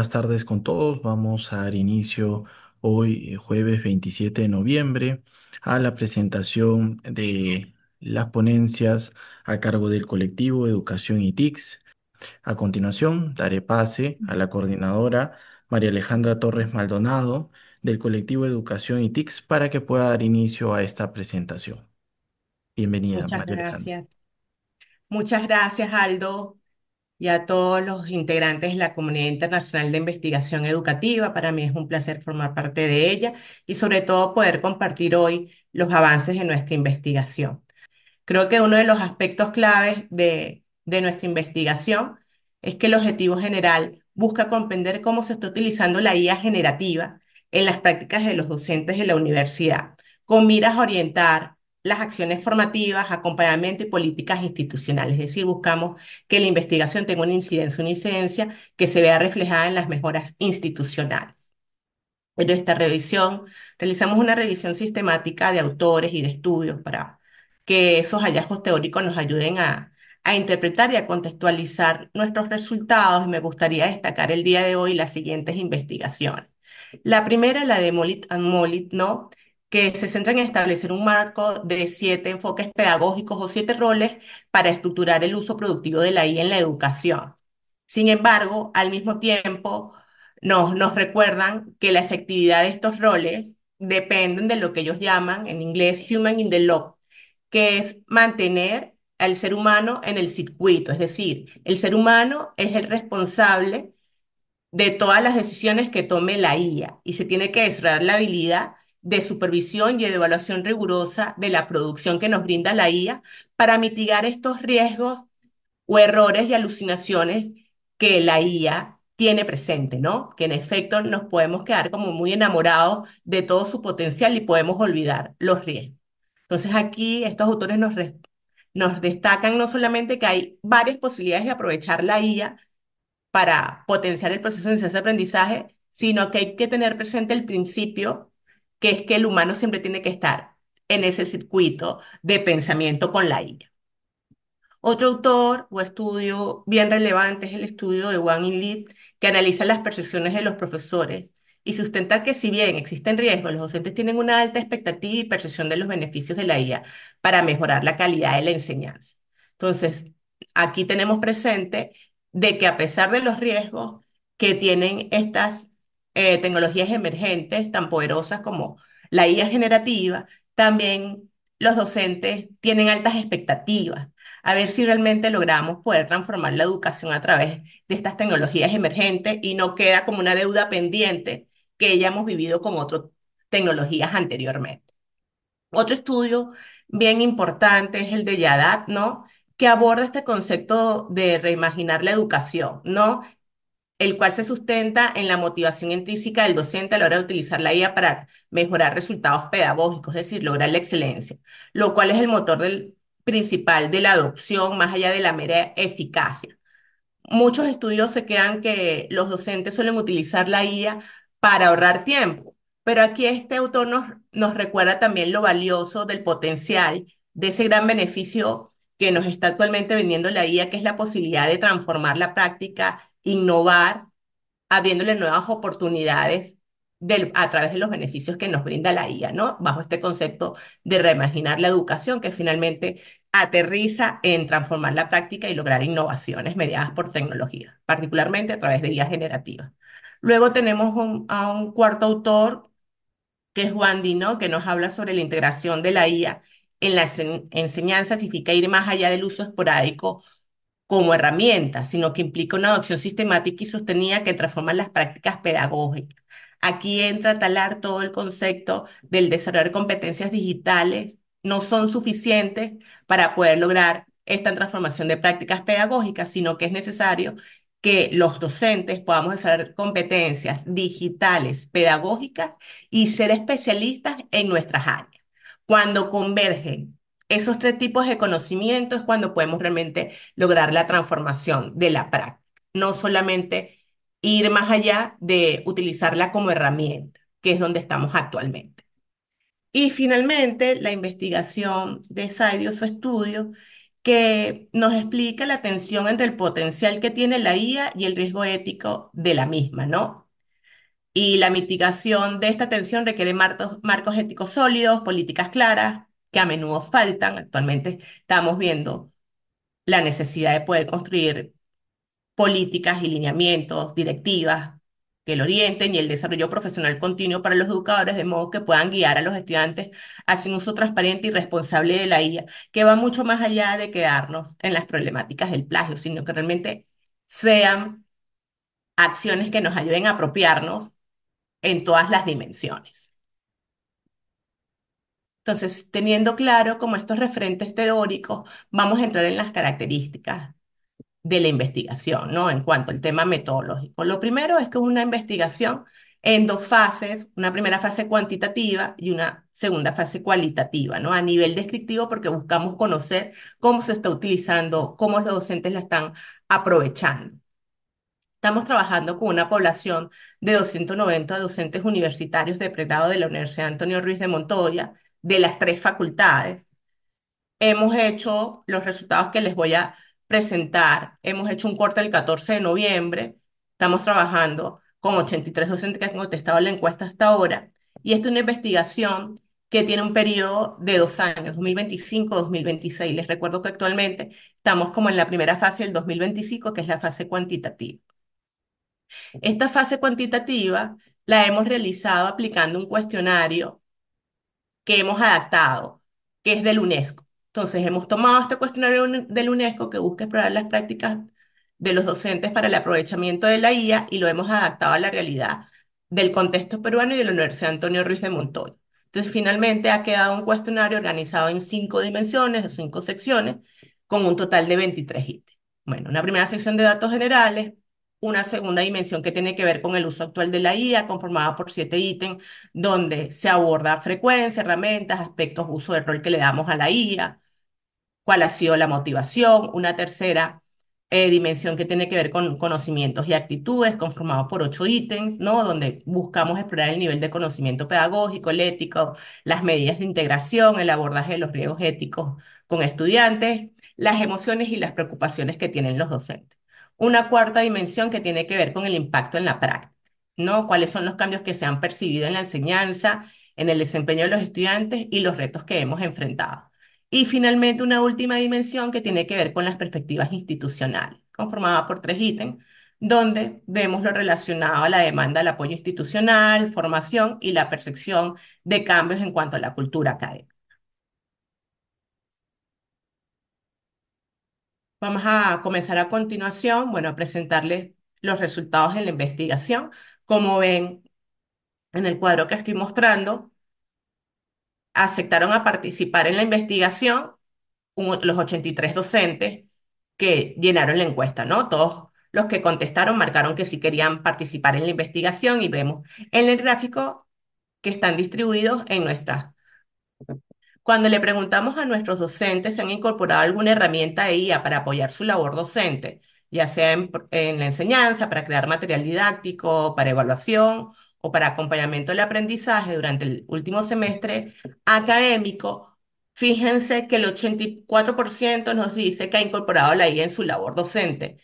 Buenas tardes con todos. Vamos a dar inicio hoy, jueves 27 de noviembre, a la presentación de las ponencias a cargo del colectivo Educación y TICS. A continuación, daré pase a la coordinadora María Alejandra Torres Maldonado del colectivo Educación y TICS para que pueda dar inicio a esta presentación. Bienvenida, Muchas María Alejandra. gracias. Muchas gracias, Aldo, y a todos los integrantes de la Comunidad Internacional de Investigación Educativa. Para mí es un placer formar parte de ella y sobre todo poder compartir hoy los avances de nuestra investigación. Creo que uno de los aspectos claves de nuestra investigación es que el objetivo general busca comprender cómo se está utilizando la IA generativa en las prácticas de los docentes de la universidad, con miras a orientar las acciones formativas, acompañamiento y políticas institucionales. Es decir, buscamos que la investigación tenga una incidencia que se vea reflejada en las mejoras institucionales. En esta revisión, realizamos una revisión sistemática de autores y de estudios para que esos hallazgos teóricos nos ayuden a interpretar y a contextualizar nuestros resultados. Y me gustaría destacar el día de hoy las siguientes investigaciones. La primera, la de Molit and Molit, ¿no? Que se centra en establecer un marco de 7 enfoques pedagógicos o 7 roles para estructurar el uso productivo de la IA en la educación. Sin embargo, al mismo tiempo, nos recuerdan que la efectividad de estos roles dependen de lo que ellos llaman en inglés human in the loop, que es mantener al ser humano en el circuito, es decir, el ser humano es el responsable de todas las decisiones que tome la IA y se tiene que desarrollar la habilidad de supervisión y de evaluación rigurosa de la producción que nos brinda la IA para mitigar estos riesgos o errores y alucinaciones que la IA tiene presente, ¿no? Que en efecto nos podemos quedar como muy enamorados de todo su potencial y podemos olvidar los riesgos. Entonces aquí estos autores nos destacan no solamente que hay varias posibilidades de aprovechar la IA para potenciar el proceso de enseñanza-aprendizaje, sino que hay que tener presente el principio, que es que el humano siempre tiene que estar en ese circuito de pensamiento con la IA. Otro autor o estudio bien relevante es el estudio de Wang y Lee, que analiza las percepciones de los profesores y sustenta que si bien existen riesgos, los docentes tienen una alta expectativa y percepción de los beneficios de la IA para mejorar la calidad de la enseñanza. Entonces, aquí tenemos presente de que a pesar de los riesgos que tienen estas tecnologías emergentes tan poderosas como la IA generativa, también los docentes tienen altas expectativas a ver si realmente logramos poder transformar la educación a través de estas tecnologías emergentes y no queda como una deuda pendiente que ya hemos vivido con otras tecnologías anteriormente. Otro estudio bien importante es el de Yadat, ¿no? Que aborda este concepto de reimaginar la educación, ¿no? El cual se sustenta en la motivación intrínseca del docente a la hora de utilizar la IA para mejorar resultados pedagógicos, es decir, lograr la excelencia, lo cual es el motor principal de la adopción más allá de la mera eficacia. Muchos estudios se quedan que los docentes suelen utilizar la IA para ahorrar tiempo, pero aquí este autor nos recuerda también lo valioso del potencial de ese gran beneficio que nos está actualmente vendiendo la IA, que es la posibilidad de transformar la práctica, innovar abriéndole nuevas oportunidades a través de los beneficios que nos brinda la IA, ¿no? Bajo este concepto de reimaginar la educación, que finalmente aterriza en transformar la práctica y lograr innovaciones mediadas por tecnología, particularmente a través de IA generativa. Luego tenemos a un cuarto autor, que es Juan Dino, que nos habla sobre la integración de la IA en la enseñanza, significa ir más allá del uso esporádico como herramienta, sino que implica una adopción sistemática y sostenida que transforma las prácticas pedagógicas. Aquí entra a talar todo el concepto del desarrollo de competencias digitales, no son suficientes para poder lograr esta transformación de prácticas pedagógicas, sino que es necesario que los docentes podamos desarrollar competencias digitales, pedagógicas y ser especialistas en nuestras áreas. Cuando convergen esos 3 tipos de conocimiento es cuando podemos realmente lograr la transformación de la práctica, no solamente ir más allá de utilizarla como herramienta, que es donde estamos actualmente. Y finalmente, la investigación de Saidio, su estudio, que nos explica la tensión entre el potencial que tiene la IA y el riesgo ético de la misma, ¿no? Y la mitigación de esta tensión requiere marcos éticos sólidos, políticas claras, que a menudo faltan. Actualmente estamos viendo la necesidad de poder construir políticas y lineamientos, directivas que lo orienten y el desarrollo profesional continuo para los educadores, de modo que puedan guiar a los estudiantes hacia un uso transparente y responsable de la IA, que va mucho más allá de quedarnos en las problemáticas del plagio, sino que realmente sean acciones que nos ayuden a apropiarnos en todas las dimensiones. Entonces, teniendo claro como estos referentes teóricos, vamos a entrar en las características de la investigación, ¿no? En cuanto al tema metodológico. Lo primero es que es una investigación en dos fases, una primera fase cuantitativa y una segunda fase cualitativa, ¿no? A nivel descriptivo, porque buscamos conocer cómo se está utilizando, cómo los docentes la están aprovechando. Estamos trabajando con una población de 290 docentes universitarios de pregrado de la Universidad Antonio Ruiz de Montoya, de las tres facultades. Hemos hecho los resultados que les voy a presentar. Hemos hecho un corte el 14 de noviembre. Estamos trabajando con 83 docentes que han contestado la encuesta hasta ahora. Y esta es una investigación que tiene un periodo de 2 años, 2025-2026. Les recuerdo que actualmente estamos como en la primera fase del 2025, que es la fase cuantitativa. Esta fase cuantitativa la hemos realizado aplicando un cuestionario que hemos adaptado, que es del UNESCO. Entonces, hemos tomado este cuestionario del UNESCO que busca explorar las prácticas de los docentes para el aprovechamiento de la IA y lo hemos adaptado a la realidad del contexto peruano y de la Universidad Antonio Ruiz de Montoya. Entonces, finalmente ha quedado un cuestionario organizado en 5 dimensiones, o 5 secciones, con un total de 23 ítems. Bueno, una primera sección de datos generales, una segunda dimensión que tiene que ver con el uso actual de la IA, conformada por 7 ítems donde se aborda frecuencia, herramientas, aspectos, uso del rol que le damos a la IA, cuál ha sido la motivación. Una tercera dimensión que tiene que ver con conocimientos y actitudes, conformado por 8 ítems, ¿no? Donde buscamos explorar el nivel de conocimiento pedagógico, el ético, las medidas de integración, el abordaje de los riesgos éticos con estudiantes, las emociones y las preocupaciones que tienen los docentes. Una cuarta dimensión que tiene que ver con el impacto en la práctica, ¿no? ¿Cuáles son los cambios que se han percibido en la enseñanza, en el desempeño de los estudiantes y los retos que hemos enfrentado? Y finalmente una última dimensión que tiene que ver con las perspectivas institucionales, conformada por 3 ítems, donde vemos lo relacionado a la demanda del apoyo institucional, formación y la percepción de cambios en cuanto a la cultura académica. Vamos a comenzar a continuación, bueno, a presentarles los resultados de la investigación. Como ven en el cuadro que estoy mostrando, aceptaron a participar en la investigación los 83 docentes que llenaron la encuesta, ¿no? Todos los que contestaron marcaron que sí querían participar en la investigación y vemos en el gráfico que están distribuidos en nuestras. Cuando le preguntamos a nuestros docentes si han incorporado alguna herramienta de IA para apoyar su labor docente, ya sea en la enseñanza, para crear material didáctico, para evaluación o para acompañamiento del aprendizaje durante el último semestre académico, fíjense que el 84% nos dice que ha incorporado la IA en su labor docente,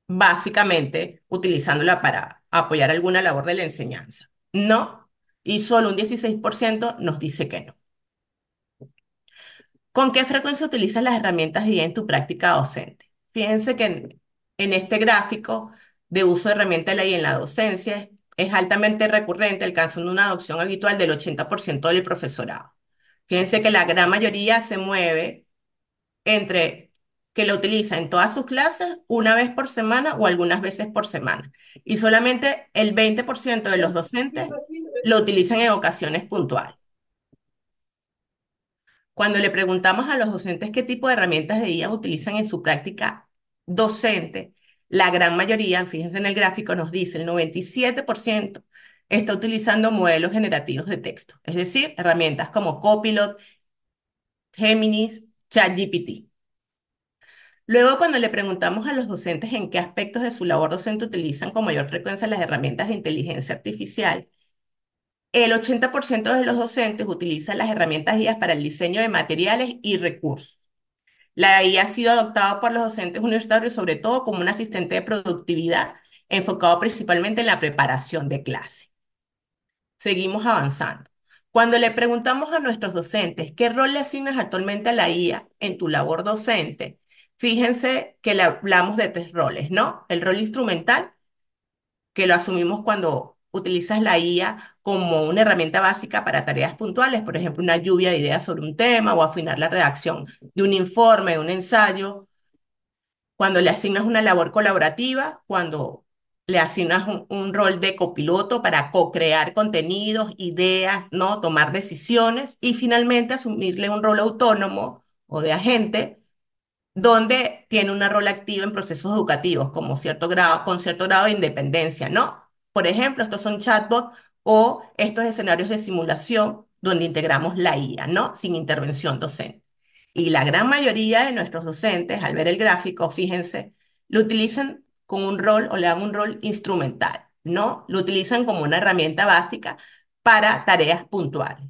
básicamente utilizándola para apoyar alguna labor de la enseñanza. No, y solo un 16% nos dice que no. ¿Con qué frecuencia utilizas las herramientas de IA en tu práctica docente? Fíjense que en este gráfico de uso de herramientas de la IA en la docencia es altamente recurrente, alcanzando una adopción habitual del 80% del profesorado. Fíjense que la gran mayoría se mueve entre que lo utiliza en todas sus clases una vez por semana o algunas veces por semana. Y solamente el 20% de los docentes lo utilizan en ocasiones puntuales. Cuando le preguntamos a los docentes qué tipo de herramientas de IA utilizan en su práctica docente, la gran mayoría, fíjense en el gráfico, nos dice el 97% está utilizando modelos generativos de texto, es decir, herramientas como Copilot, Géminis, ChatGPT. Luego, cuando le preguntamos a los docentes en qué aspectos de su labor docente utilizan con mayor frecuencia las herramientas de inteligencia artificial, el 80% de los docentes utilizan las herramientas IA para el diseño de materiales y recursos. La IA ha sido adoptada por los docentes universitarios sobre todo como un asistente de productividad enfocado principalmente en la preparación de clase. Seguimos avanzando. Cuando le preguntamos a nuestros docentes qué rol le asignas actualmente a la IA en tu labor docente, fíjense que le hablamos de tres roles, ¿no? El rol instrumental, que lo asumimos cuando utilizas la IA como una herramienta básica para tareas puntuales, por ejemplo, una lluvia de ideas sobre un tema o afinar la redacción de un informe, de un ensayo. Cuando le asignas una labor colaborativa, cuando le asignas un rol de copiloto para co-crear contenidos, ideas, ¿no? Tomar decisiones y finalmente asumirle un rol autónomo o de agente donde tiene una rol activa en procesos educativos como cierto grado, con cierto grado de independencia, ¿no? Por ejemplo, estos son chatbots o estos escenarios de simulación donde integramos la IA, ¿no? Sin intervención docente. Y la gran mayoría de nuestros docentes, al ver el gráfico, fíjense, lo utilizan con un rol o le dan un rol instrumental, ¿no? Lo utilizan como una herramienta básica para tareas puntuales.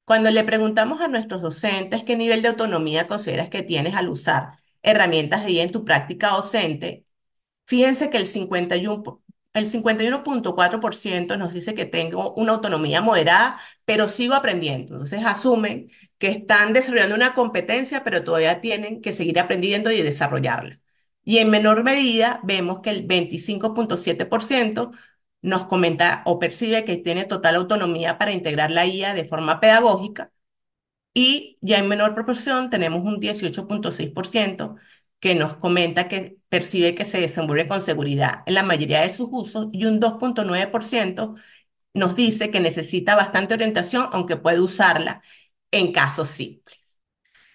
Cuando le preguntamos a nuestros docentes qué nivel de autonomía consideras que tienes al usar herramientas de IA en tu práctica docente, fíjense que el 51,4% nos dice que tengo una autonomía moderada, pero sigo aprendiendo. Entonces asumen que están desarrollando una competencia, pero todavía tienen que seguir aprendiendo y desarrollarla. Y en menor medida vemos que el 25,7% nos comenta o percibe que tiene total autonomía para integrar la IA de forma pedagógica y ya en menor proporción tenemos un 18,6% que nos comenta que percibe que se desenvuelve con seguridad en la mayoría de sus usos y un 2,9% nos dice que necesita bastante orientación, aunque puede usarla en casos simples.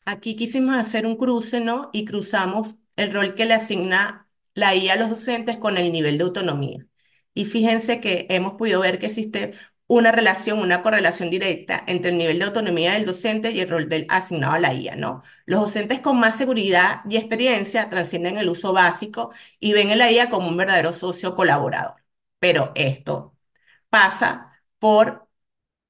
Aquí quisimos hacer un cruce, ¿no? Y cruzamos el rol que le asigna la IA a los docentes con el nivel de autonomía. Y fíjense que hemos podido ver que existe una relación, una correlación directa entre el nivel de autonomía del docente y el rol del asignado a la IA, ¿no? Los docentes con más seguridad y experiencia trascienden el uso básico y ven a la IA como un verdadero socio colaborador. Pero esto pasa por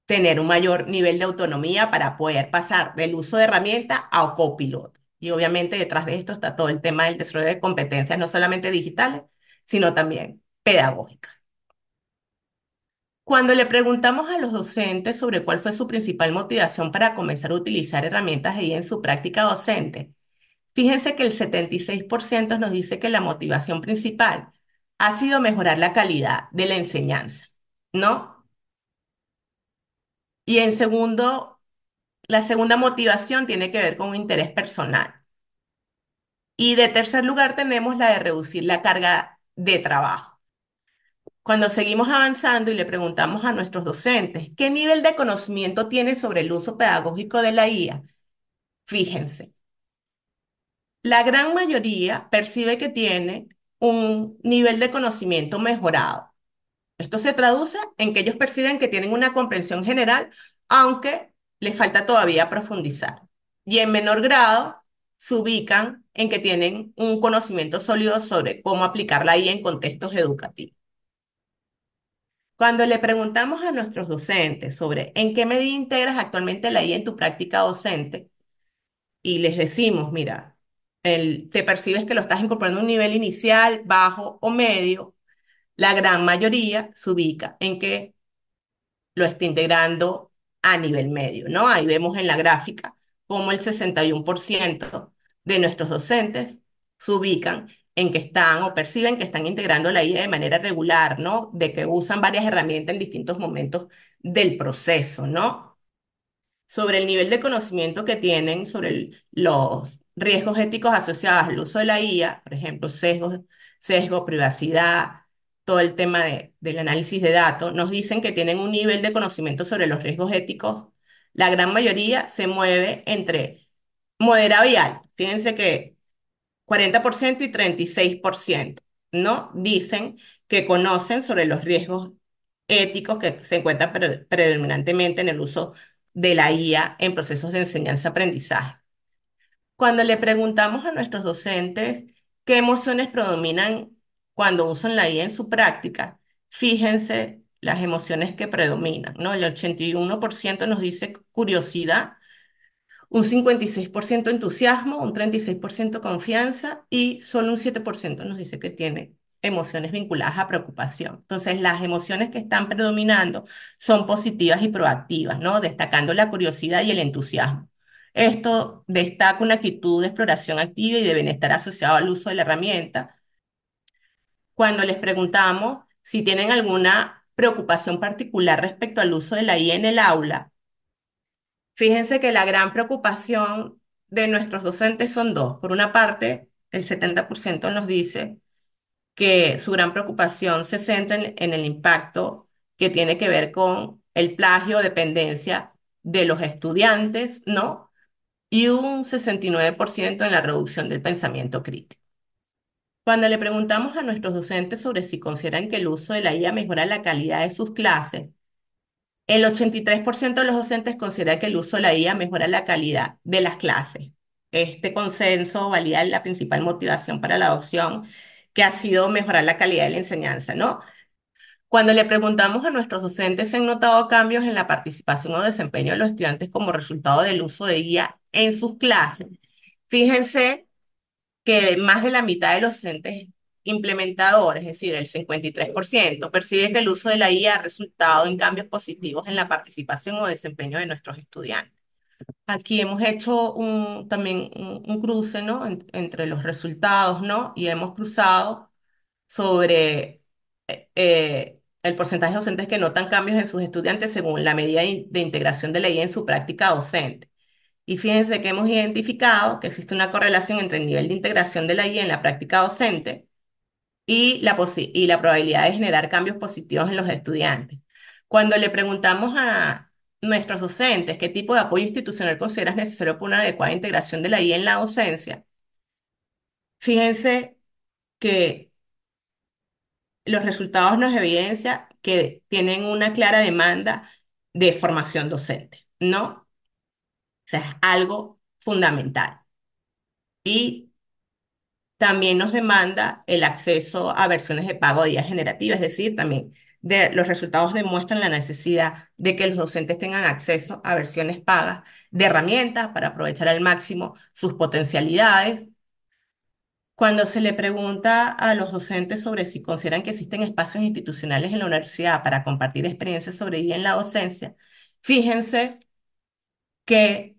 tener un mayor nivel de autonomía para poder pasar del uso de herramientas a copiloto. Y obviamente detrás de esto está todo el tema del desarrollo de competencias, no solamente digitales, sino también pedagógicas. Cuando le preguntamos a los docentes sobre cuál fue su principal motivación para comenzar a utilizar herramientas de IA en su práctica docente, fíjense que el 76% nos dice que la motivación principal ha sido mejorar la calidad de la enseñanza, ¿no? Y en segundo, la segunda motivación tiene que ver con un interés personal. Y de tercer lugar tenemos la de reducir la carga de trabajo. Cuando seguimos avanzando y le preguntamos a nuestros docentes qué nivel de conocimiento tienen sobre el uso pedagógico de la IA, fíjense, la gran mayoría percibe que tiene un nivel de conocimiento mejorado. Esto se traduce en que ellos perciben que tienen una comprensión general, aunque les falta todavía profundizar. Y en menor grado se ubican en que tienen un conocimiento sólido sobre cómo aplicar la IA en contextos educativos. Cuando le preguntamos a nuestros docentes sobre en qué medida integras actualmente la IA en tu práctica docente y les decimos, mira, te percibes que lo estás incorporando a un nivel inicial, bajo o medio, la gran mayoría se ubica en que lo está integrando a nivel medio, ¿no? Ahí vemos en la gráfica cómo el 61% de nuestros docentes se ubican en que están o perciben que están integrando la IA de manera regular, ¿no? De que usan varias herramientas en distintos momentos del proceso, ¿no? Sobre el nivel de conocimiento que tienen sobre los riesgos éticos asociados al uso de la IA, por ejemplo, sesgo, privacidad, todo el tema del análisis de datos, nos dicen que tienen un nivel de conocimiento sobre los riesgos éticos. La gran mayoría se mueve entre moderado y alto. Fíjense que 40% y 36%, ¿no? Dicen que conocen sobre los riesgos éticos que se encuentran predominantemente en el uso de la IA en procesos de enseñanza-aprendizaje. Cuando le preguntamos a nuestros docentes qué emociones predominan cuando usan la IA en su práctica, fíjense las emociones que predominan, ¿no? El 81% nos dice curiosidad, un 56% entusiasmo, un 36% confianza y solo un 7% nos dice que tiene emociones vinculadas a preocupación. Entonces, las emociones que están predominando son positivas y proactivas, ¿no? Destacando la curiosidad y el entusiasmo. Esto destaca una actitud de exploración activa y de bienestar asociado al uso de la herramienta. Cuando les preguntamos si tienen alguna preocupación particular respecto al uso de la IA en el aula, fíjense que la gran preocupación de nuestros docentes son dos. Por una parte, el 70% nos dice que su gran preocupación se centra en el impacto que tiene que ver con el plagio o dependencia de los estudiantes, ¿no? Y un 69% en la reducción del pensamiento crítico. Cuando le preguntamos a nuestros docentes sobre si consideran que el uso de la IA mejora la calidad de sus clases, el 83% de los docentes considera que el uso de la IA mejora la calidad de las clases. Este consenso valida la principal motivación para la adopción, que ha sido mejorar la calidad de la enseñanza, ¿no? Cuando le preguntamos a nuestros docentes si han notado cambios en la participación o desempeño de los estudiantes como resultado del uso de IA en sus clases, fíjense que más de la mitad de los docentes implementadores, es decir, el 53%, percibe que el uso de la IA ha resultado en cambios positivos en la participación o desempeño de nuestros estudiantes. Aquí hemos hecho también un cruce, ¿no? Entre los resultados, ¿no? Y hemos cruzado sobre el porcentaje de docentes que notan cambios en sus estudiantes según la medida de integración de la IA en su práctica docente. Y fíjense que hemos identificado que existe una correlación entre el nivel de integración de la IA en la práctica docente y la probabilidad de generar cambios positivos en los estudiantes. Cuando le preguntamos a nuestros docentes qué tipo de apoyo institucional consideras necesario para una adecuada integración de la IA en la docencia, fíjense que los resultados nos evidencian que tienen una clara demanda de formación docente, ¿no? O sea, es algo fundamental. Y también nos demanda el acceso a versiones de pago de IA generativa, es decir, también los resultados demuestran la necesidad de que los docentes tengan acceso a versiones pagas de herramientas para aprovechar al máximo sus potencialidades. Cuando se le pregunta a los docentes sobre si consideran que existen espacios institucionales en la universidad para compartir experiencias sobre IA en la docencia, fíjense que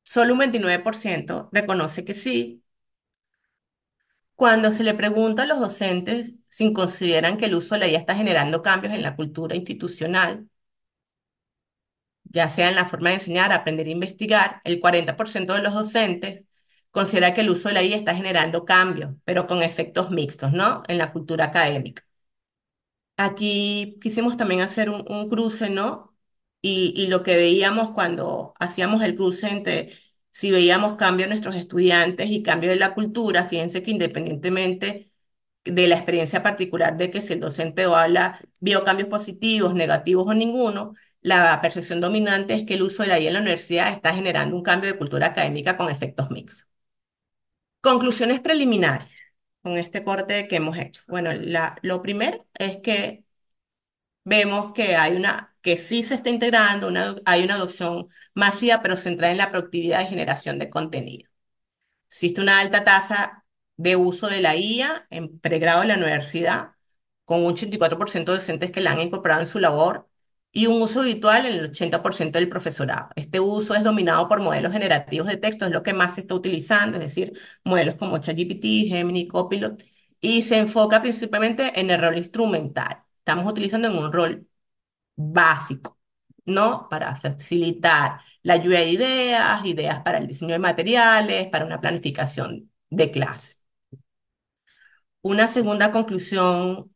solo un 29% reconoce que sí. Cuando se le pregunta a los docentes si consideran que el uso de la IA está generando cambios en la cultura institucional, ya sea en la forma de enseñar, aprender e investigar, el 40% de los docentes considera que el uso de la IA está generando cambios, pero con efectos mixtos, ¿no? En la cultura académica. Aquí quisimos también hacer un cruce, ¿no? Y lo que veíamos cuando hacíamos el cruce entre si veíamos cambio en nuestros estudiantes y cambio de la cultura, fíjense que independientemente de la experiencia particular de que si el docente o habla vio cambios positivos, negativos o ninguno, la percepción dominante es que el uso de la IA en la universidad está generando un cambio de cultura académica con efectos mixtos. Conclusiones preliminares con este corte que hemos hecho. Bueno, lo primero es que vemos que que sí se está integrando, hay una adopción masiva, pero centrada en la productividad y generación de contenido. Existe una alta tasa de uso de la IA en pregrado de la universidad, con un 84% de docentes que la han incorporado en su labor y un uso habitual en el 80% del profesorado. Este uso es dominado por modelos generativos de texto, es lo que más se está utilizando, es decir, modelos como ChatGPT, Gemini, Copilot, y se enfoca principalmente en el rol instrumental. Estamos utilizando en un rol básico, ¿no? Para facilitar la lluvia de ideas, ideas para el diseño de materiales, para una planificación de clase. Una segunda conclusión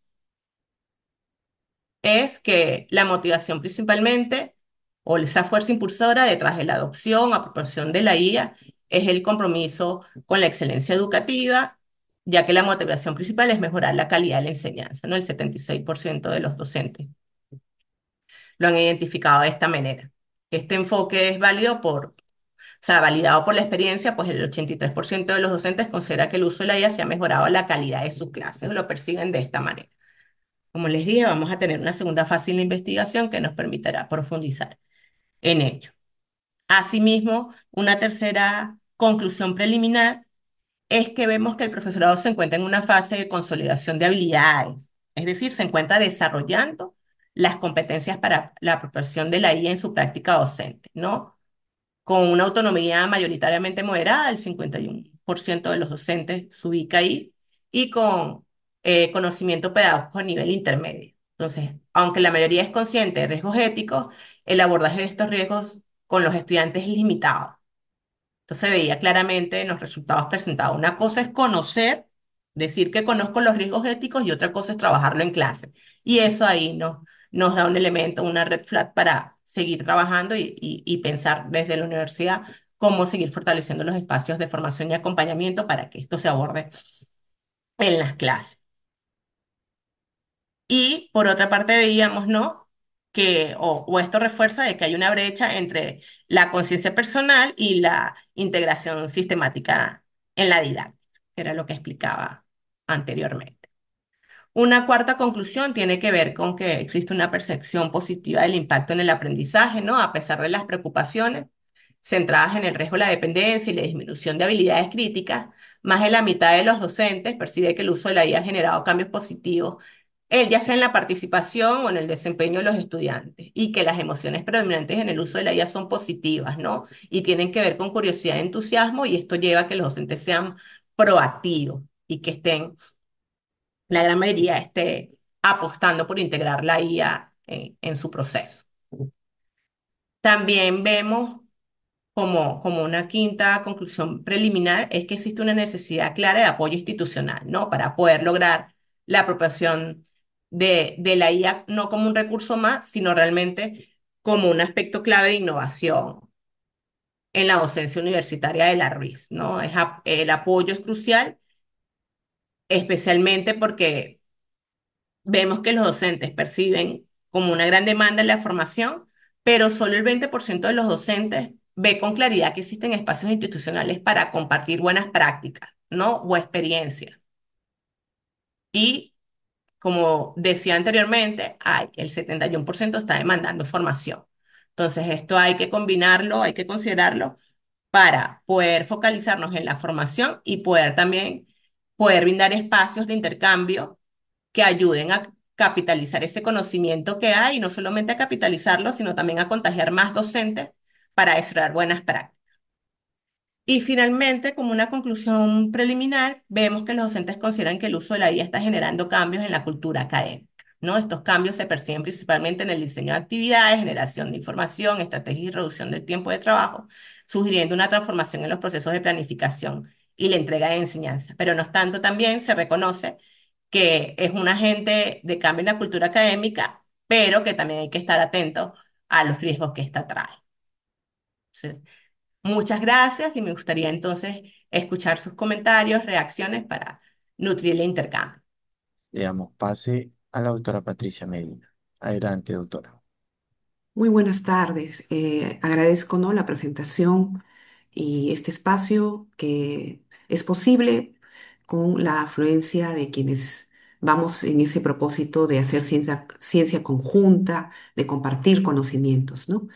es que la motivación principalmente, o esa fuerza impulsora detrás de la adopción, apropiación de la IA, es el compromiso con la excelencia educativa, ya que la motivación principal es mejorar la calidad de la enseñanza, ¿no? El 76% de los docentes lo han identificado de esta manera. Este enfoque es válido o sea, validado por la experiencia, pues el 83% de los docentes considera que el uso de la IA se ha mejorado la calidad de sus clases, o lo perciben de esta manera. Como les dije, vamos a tener una segunda fase en la investigación que nos permitirá profundizar en ello. Asimismo, una tercera conclusión preliminar es que vemos que el profesorado se encuentra en una fase de consolidación de habilidades, es decir, se encuentra desarrollando las competencias para la apropiación de la IA en su práctica docente, ¿no? Con una autonomía mayoritariamente moderada, el 51% de los docentes se ubica ahí, y con conocimiento pedagógico a nivel intermedio. Entonces, aunque la mayoría es consciente de riesgos éticos, el abordaje de estos riesgos con los estudiantes es limitado. Entonces veía claramente en los resultados presentados. Una cosa es conocer, decir que conozco los riesgos éticos y otra cosa es trabajarlo en clase. Y eso ahí nos da un elemento, una red flag para seguir trabajando y pensar desde la universidad cómo seguir fortaleciendo los espacios de formación y acompañamiento para que esto se aborde en las clases. Y por otra parte veíamos, ¿no? O esto refuerza de que hay una brecha entre la conciencia personal y la integración sistemática en la didáctica, que era lo que explicaba anteriormente. Una cuarta conclusión tiene que ver con que existe una percepción positiva del impacto en el aprendizaje, ¿no? A pesar de las preocupaciones centradas en el riesgo de la dependencia y la disminución de habilidades críticas, más de la mitad de los docentes percibe que el uso de la IA ha generado cambios positivos, ya sea en la participación o en el desempeño de los estudiantes, y que las emociones predominantes en el uso de la IA son positivas, ¿no? Y tienen que ver con curiosidad y entusiasmo, y esto lleva a que los docentes sean proactivos y que estén la gran mayoría esté apostando por integrar la IA en su proceso. También vemos como una quinta conclusión preliminar es que existe una necesidad clara de apoyo institucional, ¿no? Para poder lograr la apropiación de la IA no como un recurso más, sino realmente como un aspecto clave de innovación en la docencia universitaria de la RUIS, ¿no? El apoyo es crucial, especialmente porque vemos que los docentes perciben como una gran demanda en la formación, pero solo el 20% de los docentes ve con claridad que existen espacios institucionales para compartir buenas prácticas, ¿no? O experiencias. Y como decía anteriormente, el 71% está demandando formación. Entonces, esto hay que combinarlo, hay que considerarlo para poder focalizarnos en la formación y poder también poder brindar espacios de intercambio que ayuden a capitalizar ese conocimiento que hay, y no solamente a capitalizarlo, sino también a contagiar más docentes para desarrollar buenas prácticas. Y finalmente, como una conclusión preliminar, vemos que los docentes consideran que el uso de la IA está generando cambios en la cultura académica, ¿no? Estos cambios se perciben principalmente en el diseño de actividades, generación de información, estrategia y reducción del tiempo de trabajo, sugiriendo una transformación en los procesos de planificación y la entrega de enseñanza. Pero no obstante, también se reconoce que es un agente de cambio en la cultura académica, pero que también hay que estar atento a los riesgos que esta trae. Entonces, muchas gracias, y me gustaría entonces escuchar sus comentarios, reacciones para nutrir el intercambio. Le damos pase a la doctora Patricia Medina. Adelante, doctora. Muy buenas tardes. Agradezco, ¿no?, la presentación y este espacio que es posible con la afluencia de quienes vamos en ese propósito de hacer ciencia conjunta, de compartir conocimientos, ¿no?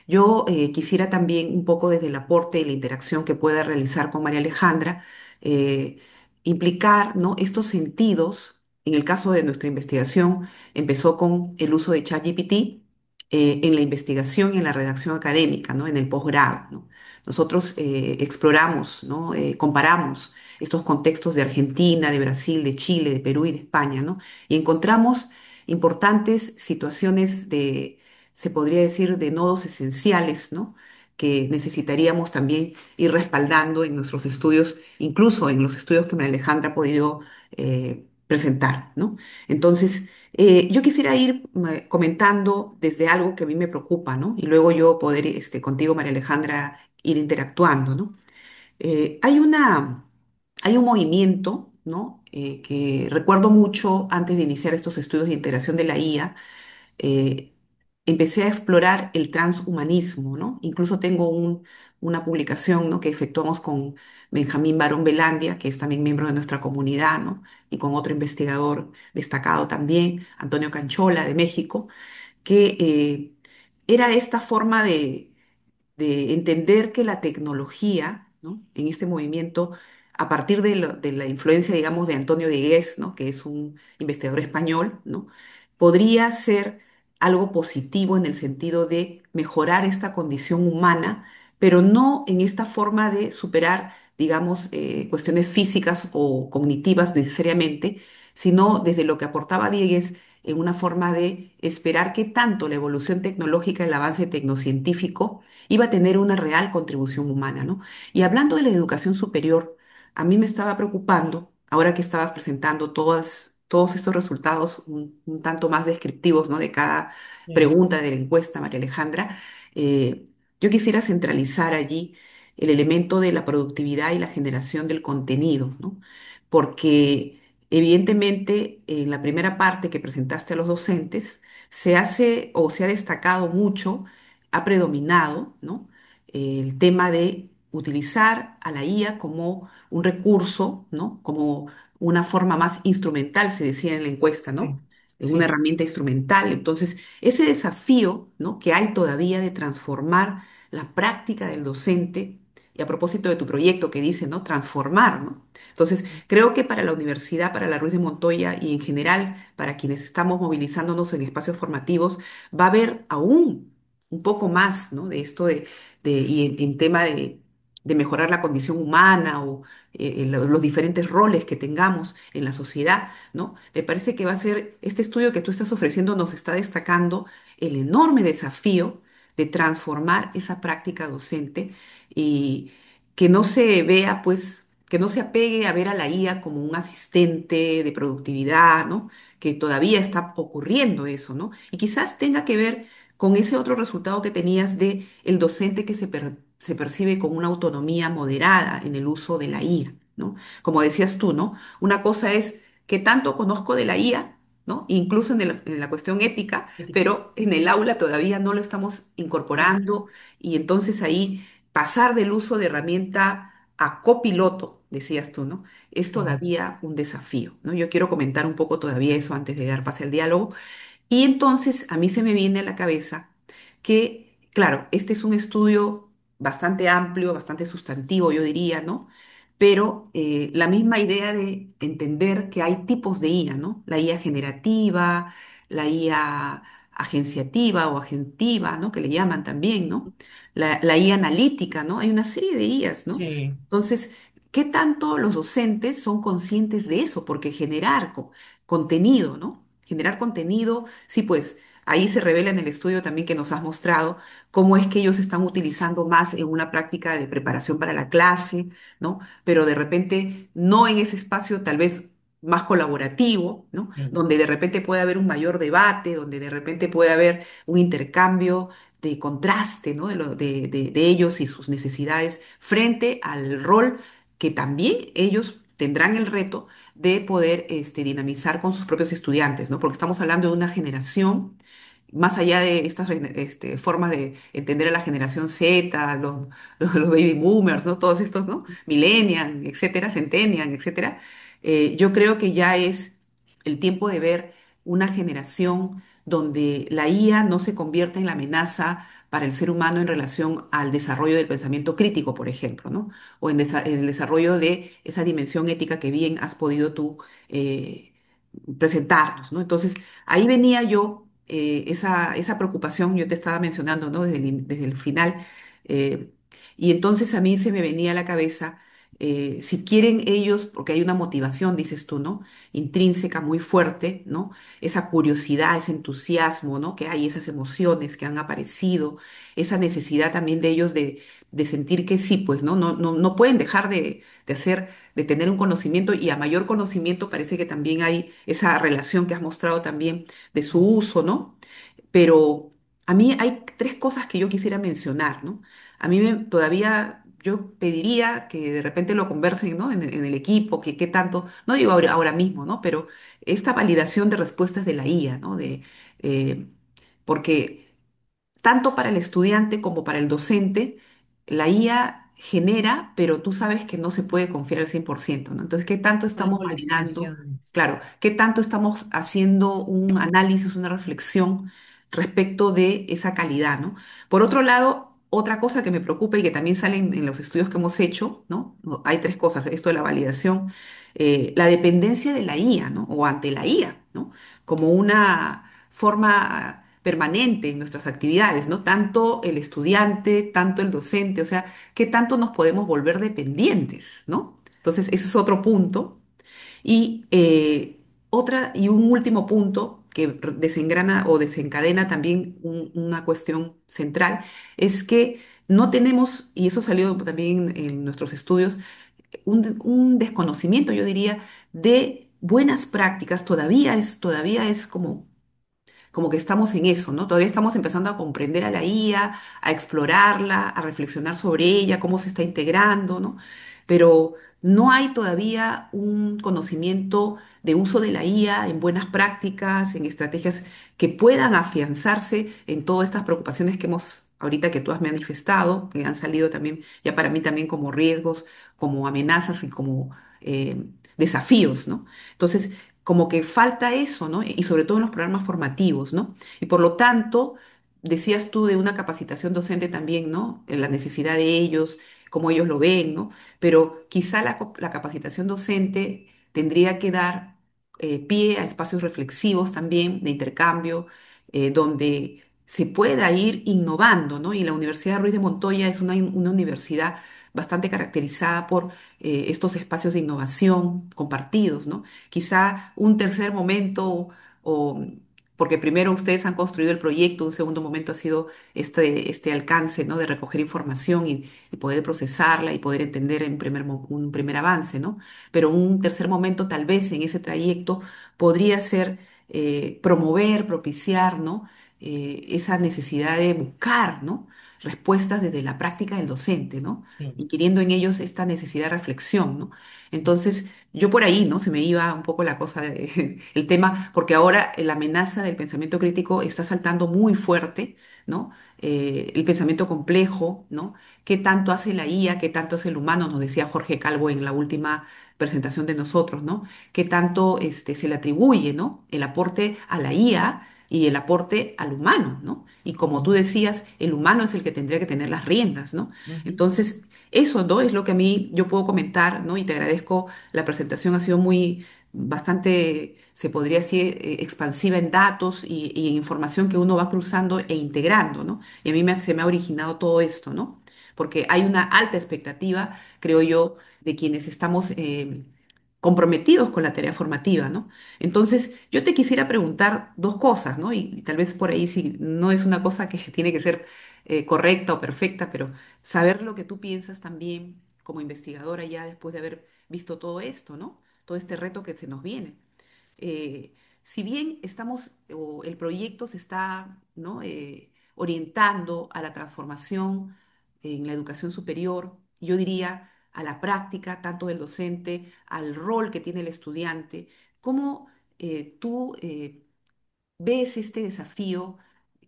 Yo quisiera también un poco desde el aporte y la interacción que pueda realizar con María Alejandra, eh, implicar, ¿no?, estos sentidos. En el caso de nuestra investigación, empezó con el uso de ChatGPT en la investigación y en la redacción académica, ¿no?, en el posgrado, ¿no? Nosotros exploramos, ¿no?, comparamos estos contextos de Argentina, de Brasil, de Chile, de Perú y de España, ¿no? Y encontramos importantes situaciones de, se podría decir, de nodos esenciales, ¿no?, que necesitaríamos también ir respaldando en nuestros estudios, incluso en los estudios que María Alejandra ha podido presentar, ¿no? Entonces, yo quisiera ir comentando desde algo que a mí me preocupa, ¿no? Y luego yo poder, contigo, María Alejandra, ir interactuando, ¿no? Hay un movimiento, ¿no?, que recuerdo mucho antes de iniciar estos estudios de integración de la IA. eh, Empecé a explorar el transhumanismo, ¿no? Incluso tengo una publicación, ¿no?, que efectuamos con Benjamín Barón Belandia, que es también miembro de nuestra comunidad, ¿no?, y con otro investigador destacado también, Antonio Canchola, de México, que era esta forma de entender que la tecnología, ¿no? En este movimiento, a partir de la influencia, digamos, de Antonio de Gués, ¿no? Que es un investigador español, ¿no? Podría ser algo positivo en el sentido de mejorar esta condición humana, pero no en esta forma de superar, digamos, cuestiones físicas o cognitivas necesariamente, sino desde lo que aportaba Diegues en una forma de esperar que tanto la evolución tecnológica, el avance tecnocientífico, iba a tener una real contribución humana, ¿no? Y hablando de la educación superior, a mí me estaba preocupando, ahora que estabas presentando todos estos resultados un tanto más descriptivos, ¿no? De cada Sí, pregunta de la encuesta, María Alejandra, yo quisiera centralizar allí el elemento de la productividad y la generación del contenido, ¿no? Porque evidentemente en la primera parte que presentaste a los docentes se hace o se ha destacado mucho, ha predominado, ¿no? El tema de utilizar a la IA como un recurso, ¿no? Como una forma más instrumental, se decía en la encuesta, ¿no? sí, Una sí, herramienta instrumental. Entonces, ese desafío, ¿no? Que hay todavía de transformar la práctica del docente, y a propósito de tu proyecto que dice, ¿no? Transformar, ¿no? Entonces, creo que para la universidad, para la Ruiz de Montoya y en general para quienes estamos movilizándonos en espacios formativos, va a haber aún un poco más, ¿no? De esto y en tema de mejorar la condición humana o los diferentes roles que tengamos en la sociedad, ¿no? Me parece que va a ser, este estudio que tú estás ofreciendo nos está destacando el enorme desafío de transformar esa práctica docente y que no se vea, pues, que no se apegue a ver a la IA como un asistente de productividad, ¿no? Que todavía está ocurriendo eso, ¿no? Y quizás tenga que ver con ese otro resultado que tenías de el docente que se percibe con una autonomía moderada en el uso de la IA, ¿no? Como decías tú, ¿no? Una cosa es que tanto conozco de la IA, ¿no? Incluso en la cuestión ética, ética. pero en el aula todavía no lo estamos incorporando y entonces ahí pasar del uso de herramienta a copiloto, decías tú, ¿no? Es Sí, todavía un desafío, ¿no? Yo quiero comentar un poco todavía eso antes de dar pase al diálogo. Y entonces a mí se me viene a la cabeza que, claro, este es un estudio bastante amplio, bastante sustantivo, yo diría, ¿no? Pero la misma idea de entender que hay tipos de IA, ¿no? La IA generativa, la IA agenciativa o agentiva, ¿no? Que le llaman también, ¿no? La IA analítica, ¿no? Hay una serie de IAs, ¿no? sí, Entonces, ¿qué tanto los docentes son conscientes de eso? Porque generar contenido, ¿no? Generar contenido, sí, pues ahí se revela en el estudio también que nos has mostrado cómo es que ellos están utilizando más en una práctica de preparación para la clase, ¿no? Pero de repente no en ese espacio tal vez más colaborativo, ¿no? sí, Donde de repente puede haber un mayor debate, donde de repente puede haber un intercambio de contraste, ¿no? De ellos y sus necesidades frente al rol que también ellos tendrán el reto de poder dinamizar con sus propios estudiantes, ¿no? Porque estamos hablando de una generación, más allá de estas formas de entender a la generación Z, los baby boomers, ¿no? Todos estos, ¿no? Millennials, etcétera, Centennial, etcétera. Yo creo que ya es el tiempo de ver una generación donde la IA no se convierta en la amenaza para el ser humano en relación al desarrollo del pensamiento crítico, por ejemplo, ¿no? O en el desarrollo de esa dimensión ética que bien has podido tú eh, presentarnos, ¿no? Entonces, ahí venía yo, esa preocupación, yo te estaba mencionando, ¿no? Desde el final, eh, y entonces a mí se me venía a la cabeza, si quieren ellos, porque hay una motivación, dices tú, ¿no? Intrínseca muy fuerte, ¿no? Esa curiosidad, ese entusiasmo, ¿no? Que hay, esas emociones que han aparecido, esa necesidad también de ellos de sentir que sí, pues, ¿no? No pueden dejar de tener un conocimiento y a mayor conocimiento parece que también hay esa relación que has mostrado también de su uso, ¿no? Pero a mí hay tres cosas que yo quisiera mencionar, ¿no? Todavía yo pediría que de repente lo conversen, ¿no? En el equipo, que qué tanto, no digo ahora mismo, ¿no? Pero esta validación de respuestas de la IA, ¿no? Eh, porque tanto para el estudiante como para el docente, la IA genera, pero tú sabes que no se puede confiar al 100%, ¿no? Entonces, ¿qué tanto unas estamos validando? alucinaciones. Claro, ¿qué tanto estamos haciendo un análisis, una reflexión respecto de esa calidad, ¿no? Por otro lado, Otra cosa que me preocupa y que también sale en los estudios que hemos hecho, ¿no? Hay tres cosas, esto de la validación, la dependencia de la IA, ¿no? O ante la IA, ¿no? Como una forma permanente en nuestras actividades, ¿no? Tanto el estudiante, tanto el docente, o sea, ¿qué tanto nos podemos volver dependientes, ¿no? Entonces, ese es otro punto. Y y un último punto que desengrana o desencadena también una cuestión central es que no tenemos, y eso salió también en nuestros estudios, un desconocimiento, yo diría, de buenas prácticas. Todavía es como que estamos en eso, ¿no? Todavía estamos empezando a comprender a la IA, a explorarla, a reflexionar sobre ella, cómo se está integrando, ¿no? Pero no hay todavía un conocimiento de uso de la IA en buenas prácticas, en estrategias que puedan afianzarse en todas estas preocupaciones que ahorita que tú has manifestado, que han salido también, ya para mí también como riesgos, como amenazas y como desafíos, ¿no? Entonces, como que falta eso, ¿no? Y sobre todo en los programas formativos, ¿no? Y por lo tanto, decías tú de una capacitación docente también, ¿no? En la necesidad de ellos, cómo ellos lo ven, ¿no? Pero quizá la capacitación docente tendría que dar pie a espacios reflexivos también, de intercambio, donde se pueda ir innovando, ¿no? Y la Universidad Ruiz de Montoya es una universidad bastante caracterizada por estos espacios de innovación compartidos, ¿no? Quizá un tercer momento, o porque primero ustedes han construido el proyecto, un segundo momento ha sido este alcance, ¿no? De recoger información y poder procesarla y poder entender en un primer avance, ¿no? Pero un tercer momento tal vez en ese trayecto podría ser promover, propiciar, ¿no? Esa necesidad de buscar, ¿no? Respuestas desde la práctica del docente, ¿no? Sí, Inquiriendo en ellos esta necesidad de reflexión, ¿no? sí, Entonces, yo por ahí, ¿no? Se me iba un poco la cosa el tema, porque ahora la amenaza del pensamiento crítico está saltando muy fuerte, ¿no? El pensamiento complejo, ¿no? ¿Qué tanto hace la IA? ¿Qué tanto hace el humano? Nos decía Jorge Calvo en la última presentación de nosotros, ¿no? ¿Qué tanto se le atribuye, ¿no? El aporte a la IA y el aporte al humano, ¿no? Y como tú sí. decías, el humano es el que tendría que tener las riendas, ¿no? Ujú. Entonces, eso, ¿no? Es lo que a mí yo puedo comentar, ¿no? Y te agradezco, la presentación ha sido bastante, se podría decir, expansiva en datos y en información que uno va cruzando e integrando, ¿no? Y a mí se me ha originado todo esto, ¿no? Porque hay una alta expectativa, creo yo, de quienes estamos comprometidos con la tarea formativa, ¿no? Entonces, yo te quisiera preguntar dos cosas, ¿no? Y tal vez por ahí sí, no es una cosa que tiene que ser correcta o perfecta, pero saber lo que tú piensas también como investigadora ya después de haber visto todo esto, ¿no? Todo este reto que se nos viene. Si bien estamos, o el proyecto se está, ¿no? Orientando a la transformación en la educación superior, yo diría a la práctica, tanto del docente, al rol que tiene el estudiante, ¿cómo tú ves este desafío?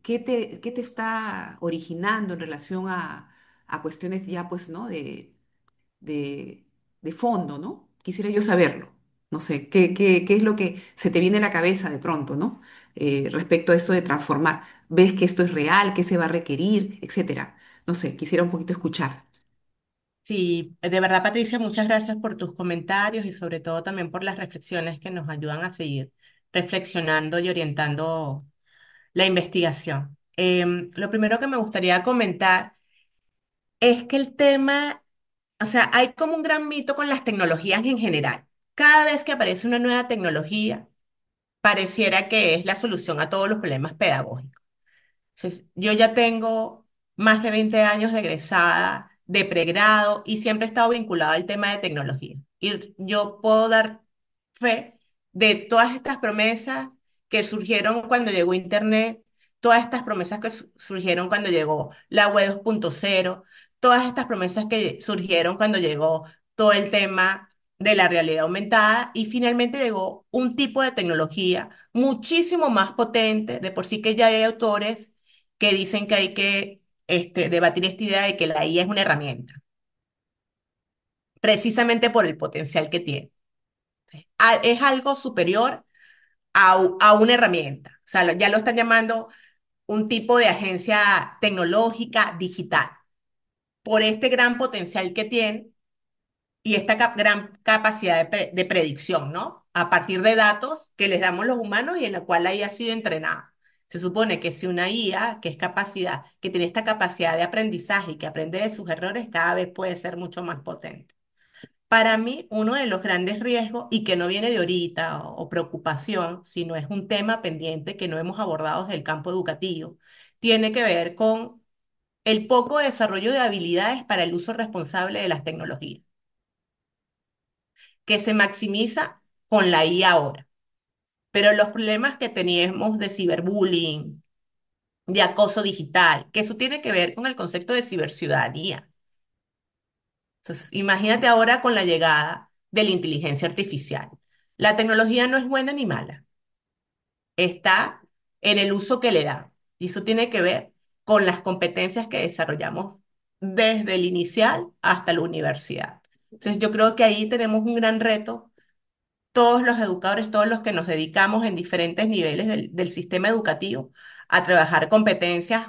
Qué te está originando en relación a cuestiones ya, pues, ¿no? De, de fondo, ¿no? Quisiera yo saberlo. No sé, qué es lo que se te viene a la cabeza de pronto, ¿no? Respecto a esto de transformar. ¿Ves que esto es real? ¿Qué se va a requerir? Etcétera. No sé, quisiera un poquito escuchar. Sí, de verdad, Patricia, muchas gracias por tus comentarios y sobre todo también por las reflexiones que nos ayudan a seguir reflexionando y orientando la investigación. Lo primero que me gustaría comentar es que el tema, o sea, hay como un gran mito con las tecnologías en general. Cada vez que aparece una nueva tecnología, pareciera que es la solución a todos los problemas pedagógicos. Entonces, yo ya tengo más de 20 años de egresada, de pregrado y siempre he estado vinculada al tema de tecnología. Y yo puedo dar fe de todas estas promesas que surgieron cuando llegó Internet, todas estas promesas que surgieron cuando llegó la web 2.0, todas estas promesas que surgieron cuando llegó todo el tema de la realidad aumentada y finalmente llegó un tipo de tecnología muchísimo más potente, de por sí que ya hay autores que dicen que hay que debatir esta idea de que la IA es una herramienta, precisamente por el potencial que tiene. Es algo superior a una herramienta. O sea, ya lo están llamando un tipo de agencia tecnológica digital. por este gran potencial que tiene y esta gran capacidad de predicción, ¿no? A partir de datos que les damos los humanos y en la cual la IA ha sido entrenada. Se supone que si una IA que tiene esta capacidad de aprendizaje y que aprende de sus errores, cada vez puede ser mucho más potente. Para mí, uno de los grandes riesgos, y que no viene de ahorita o preocupación, sino es un tema pendiente que no hemos abordado desde el campo educativo, tiene que ver con el poco desarrollo de habilidades para el uso responsable de las tecnologías, que se maximiza con la IA ahora. Pero los problemas que teníamos de ciberbullying, de acoso digital, que eso tiene que ver con el concepto de ciberciudadanía. Entonces, imagínate ahora con la llegada de la inteligencia artificial. La tecnología no es buena ni mala, está en el uso que le da. Y eso tiene que ver con las competencias que desarrollamos desde el inicial hasta la universidad. Entonces, yo creo que ahí tenemos un gran reto, todos los educadores, todos los que nos dedicamos en diferentes niveles del sistema educativo, a trabajar competencias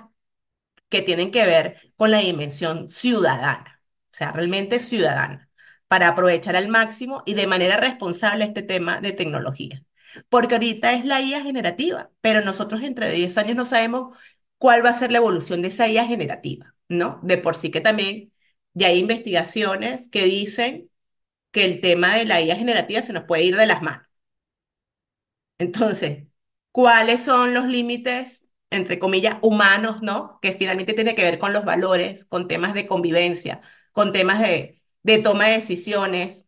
que tienen que ver con la dimensión ciudadana, o sea, realmente ciudadana, para aprovechar al máximo y de manera responsable este tema de tecnología. Porque ahorita es la IA generativa, pero nosotros entre 10 años no sabemos cuál va a ser la evolución de esa IA generativa, ¿no? De por sí que también ya hay investigaciones que dicen que el tema de la IA generativa se nos puede ir de las manos. Entonces, ¿cuáles son los límites, entre comillas, humanos, ¿no? Que finalmente tiene que ver con los valores, con temas de convivencia, con temas de toma de decisiones,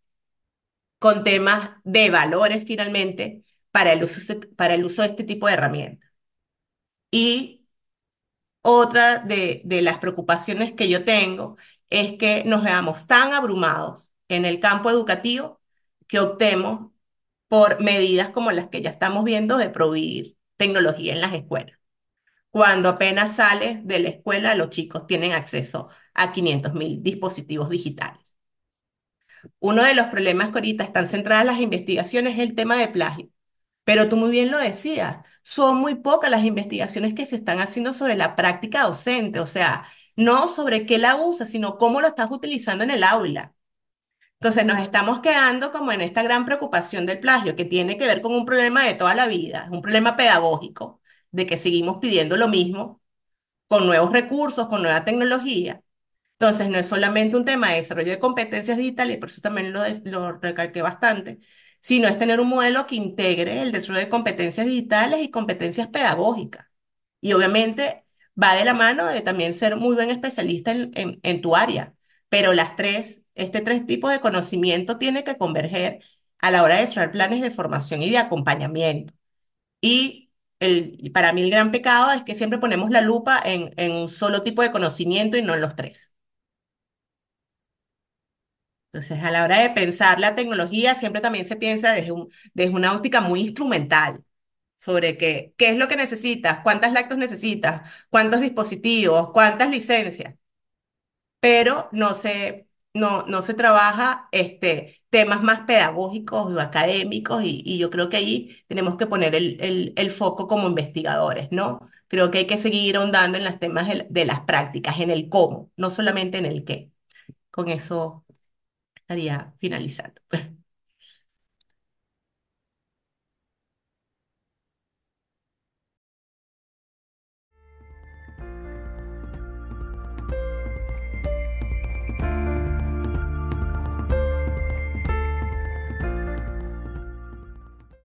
con temas de valores finalmente para el uso de este tipo de herramientas. Y otra de las preocupaciones que yo tengo es que nos veamos tan abrumados en el campo educativo que optemos por medidas como las que ya estamos viendo de prohibir tecnología en las escuelas. Cuando apenas sales de la escuela, los chicos tienen acceso a 500.000 dispositivos digitales. Uno de los problemas que ahorita están centradas las investigaciones es el tema de plagio. Pero tú muy bien lo decías, son muy pocas las investigaciones que se están haciendo sobre la práctica docente, o sea, no sobre qué la usas, sino cómo lo estás utilizando en el aula. Entonces nos estamos quedando como en esta gran preocupación del plagio, que tiene que ver con un problema de toda la vida, un problema pedagógico, de que seguimos pidiendo lo mismo, con nuevos recursos, con nueva tecnología. Entonces no es solamente un tema de desarrollo de competencias digitales, y por eso también lo recalqué bastante, sino es tener un modelo que integre el desarrollo de competencias digitales y competencias pedagógicas. Y obviamente va de la mano de también ser muy buen especialista en tu área, pero este tres tipos de conocimiento tiene que converger a la hora de desarrollar planes de formación y de acompañamiento. Y para mí el gran pecado es que siempre ponemos la lupa en un solo tipo de conocimiento y no en los tres. Entonces, a la hora de pensar la tecnología, siempre también se piensa desde una óptica muy instrumental sobre qué es lo que necesitas, cuántas lactos necesitas, cuántos dispositivos, cuántas licencias, pero no se trabaja temas más pedagógicos o académicos y yo creo que ahí tenemos que poner el foco como investigadores, ¿no? Creo que hay que seguir ahondando en los temas de las prácticas, en el cómo, no solamente en el qué. Con eso estaría finalizando.